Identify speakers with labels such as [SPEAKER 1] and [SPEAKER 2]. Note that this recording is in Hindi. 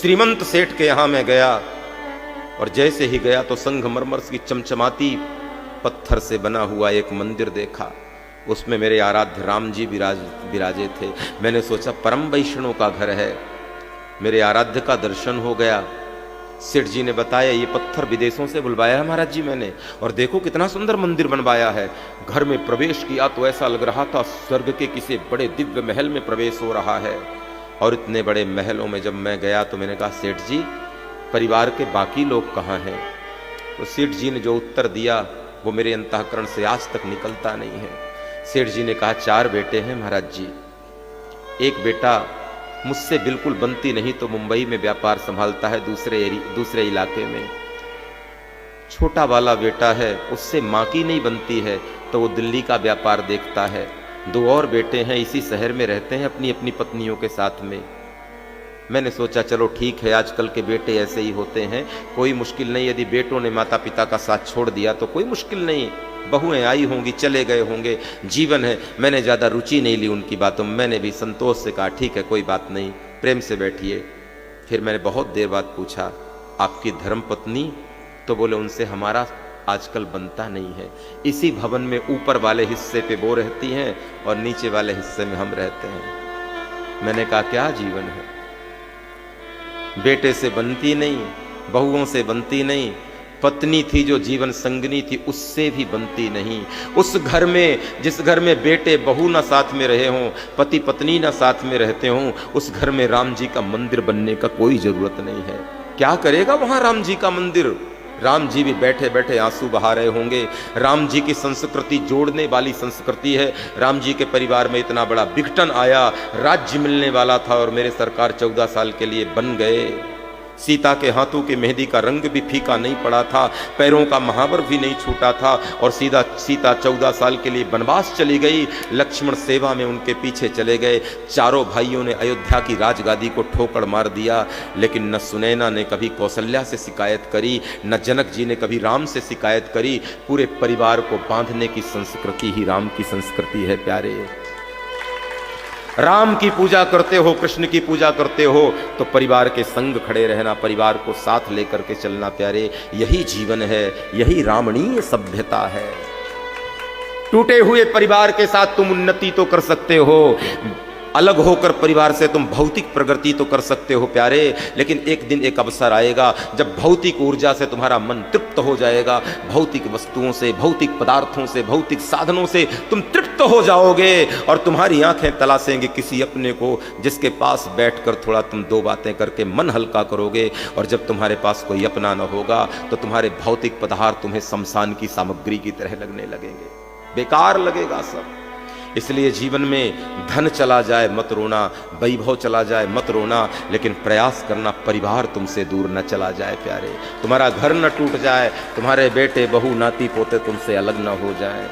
[SPEAKER 1] श्रीमंत सेठ के यहां मैं गया और जैसे ही गया तो संगमरमर की चमचमाती पत्थर से बना हुआ एक मंदिर देखा। उसमें मेरे आराध्य राम जी विराजे थे। मैंने सोचा परम वैष्णव का घर है। मेरे आराध्य का दर्शन हो गया। सेठ जी ने बताया ये पत्थर विदेशों से बुलवाया है महाराज जी मैंने, और देखो कितना सुंदर मंदिर बनवाया है। घर में प्रवेश किया तो ऐसा लग रहा था स्वर्ग के किसी बड़े दिव्य महल में प्रवेश हो रहा है। और इतने बड़े महलों में जब मैं गया तो मैंने कहा सेठ जी परिवार के बाकी लोग कहाँ हैं? तो सेठ जी ने जो उत्तर दिया वो मेरे अंतःकरण से आज तक निकलता नहीं है। सेठ जी ने कहा 4 बेटे हैं महाराज जी। एक बेटा मुझसे बिल्कुल बनती नहीं तो मुंबई में व्यापार संभालता है दूसरे इलाके में। छोटा वाला बेटा है उससे मां की नहीं बनती है तो वो दिल्ली का व्यापार देखता है। 2 और बेटे हैं इसी शहर में रहते हैं अपनी अपनी पत्नियों के साथ में। मैंने सोचा चलो ठीक है आजकल के बेटे ऐसे ही होते हैं, कोई मुश्किल नहीं। यदि बेटों ने माता पिता का साथ छोड़ दिया तो कोई मुश्किल नहीं, बहुएं आई होंगी चले गए होंगे, जीवन है। मैंने ज़्यादा रुचि नहीं ली उनकी बातों में। मैंने भी संतोष से कहा ठीक है कोई बात नहीं, प्रेम से बैठिए। फिर मैंने बहुत देर बाद पूछा आपकी धर्म पत्नी? तो बोले उनसे हमारा आजकल बनता नहीं है। इसी भवन में ऊपर वाले हिस्से पे वो रहती हैं और नीचे वाले हिस्से में हम रहते हैं। मैंने कहा क्या जीवन है, बेटे से बनती नहीं, बहुओं से बनती नहीं, पत्नी थी जो जीवन संगनी थी उससे भी बनती नहीं। उस घर में जिस घर में बेटे बहू ना साथ में रहे हों, पति पत्नी ना साथ में रहते हों, उस घर में राम जी का मंदिर बनने का कोई जरूरत नहीं है। क्या करेगा वहां राम जी का मंदिर? राम जी भी बैठे बैठे आंसू बहा रहे होंगे। राम जी की संस्कृति जोड़ने वाली संस्कृति है। राम जी के परिवार में इतना बड़ा विघटन आया, राज्य मिलने वाला था और मेरे सरकार 14 साल के लिए बन गए। सीता के हाथों की मेहंदी का रंग भी फीका नहीं पड़ा था, पैरों का महावर भी नहीं छूटा था और सीता 14 साल के लिए वनवास चली गई। लक्ष्मण सेवा में उनके पीछे चले गए। चारों भाइयों ने अयोध्या की राजगादी को ठोकर मार दिया, लेकिन न सुनैना ने कभी कौशल्या से शिकायत करी, न जनक जी ने कभी राम से शिकायत करी। पूरे परिवार को बांधने की संस्कृति ही राम की संस्कृति है प्यारे। राम की पूजा करते हो, कृष्ण की पूजा करते हो तो परिवार के संग खड़े रहना, परिवार को साथ लेकर के चलना प्यारे। यही जीवन है, यही रामणीय सभ्यता है। टूटे हुए परिवार के साथ तुम उन्नति तो कर सकते हो, अलग होकर परिवार से तुम भौतिक प्रगति तो कर सकते हो प्यारे, लेकिन एक दिन एक अवसर आएगा जब भौतिक ऊर्जा से तुम्हारा मन तृप्त हो जाएगा। भौतिक वस्तुओं से, भौतिक पदार्थों से, भौतिक साधनों से तुम तृप्त हो जाओगे और तुम्हारी आंखें तलाशेंगे किसी अपने को जिसके पास बैठकर थोड़ा तुम 2 बातें करके मन हल्का करोगे। और जब तुम्हारे पास कोई अपना न होगा तो तुम्हारे भौतिक पदार्थ तुम्हें शमशान की सामग्री की तरह लगने लगेंगे, बेकार लगेगा सब। इसलिए जीवन में धन चला जाए मत रोना, वैभव चला जाए मत रोना, लेकिन प्रयास करना परिवार तुमसे दूर न चला जाए प्यारे। तुम्हारा घर न टूट जाए, तुम्हारे बेटे बहू नाती पोते तुमसे अलग न हो जाए।